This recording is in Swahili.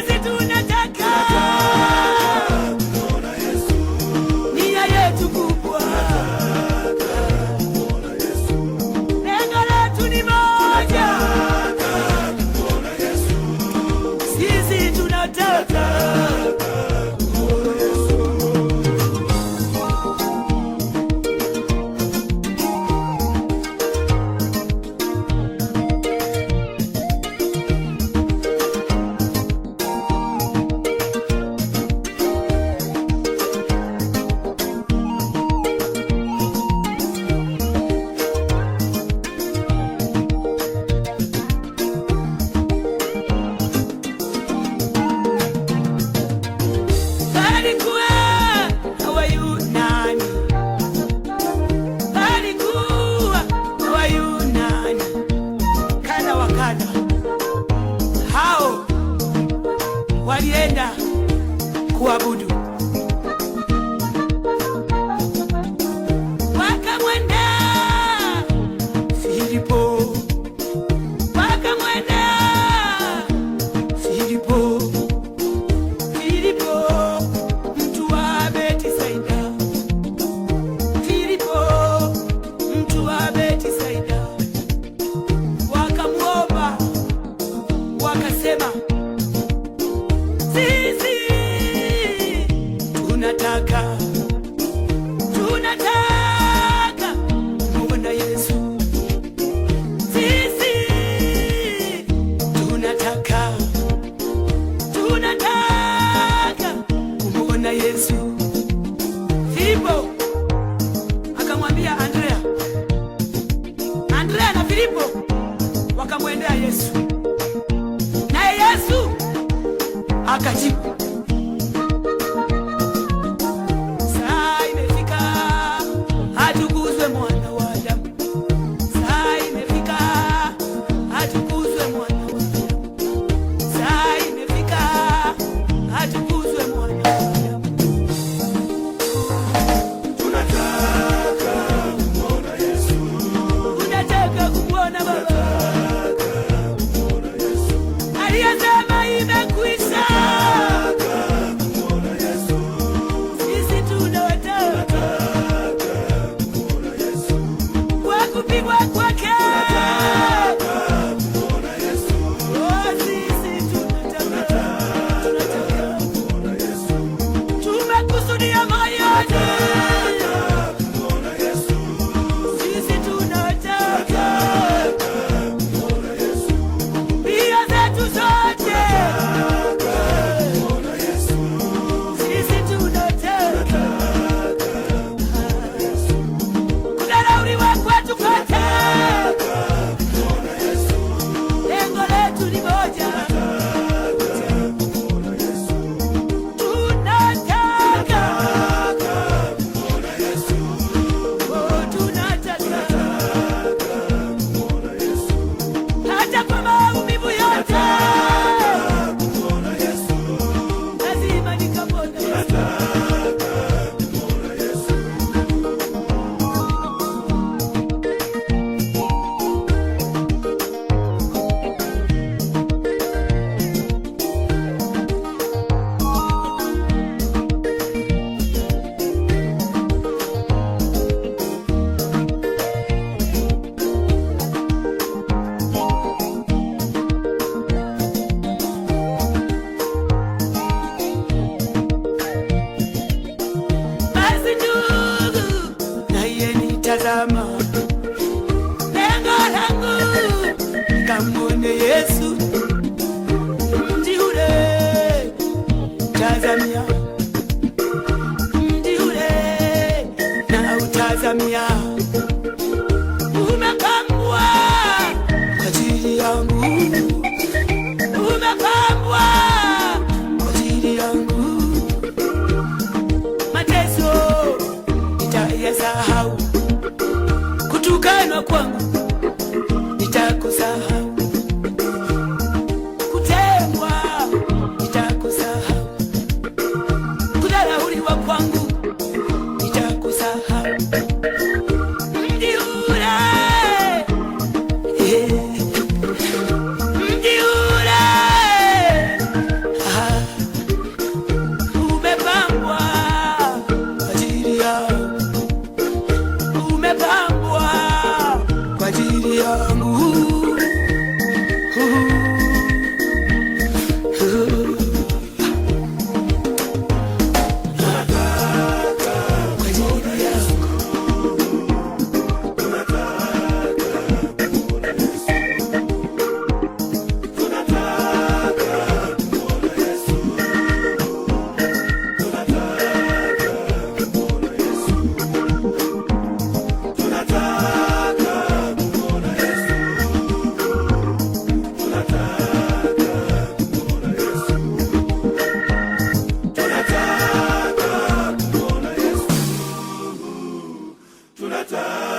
sisi tunataka kumwona Yesu, nia yetu kubwa, lengo letu ni moja, kumwona Yesu, sisi tunataka hao walienda kuabudu, wakamwenda Filipo, wakamwenda Filipo, Filipo mtu wa Betisaida, Filipo mtu wa Betisaida, wakamwomba wakasema, sisi tunataka kumwona Yesu, sisi tunataka kumwona Yesu. Filipo akamwambia Andrea na Filipo wakamwendea Yesu, naye Yesu akajibu, saa imefika atukuzwe mwana wa Adamu, saa imefika atukuzwe mwana wa Adamu, saa imefika atukuzwe mwana wa Adamu. Tunataka kumwona Yesu, tunataka kumwona Baba aliyesema imekwisha. Sisi tunataka kwa kupigwa kwake, sisi tunataka tumekusudia moyoni, sisi tunataka pia zetu zote, sisi tunataka kudharauliwa kwetu kote, lengo letu ni moja, hata kwa maumivu yote lazima nikamwone Yesu. Basi ndugu, naye nitazama, lengo langu nikamwone Yesu, mji ule tazamia, mji ule na utazamia, umepambwa kwa ajili yangu, umepambwa kwa ajili yangu. Mateso nitayasahau, kutukanwa kwangu nitakusahau, kutengwa nitakusahau, kudharauliwa kwangu nitakusahau. Star.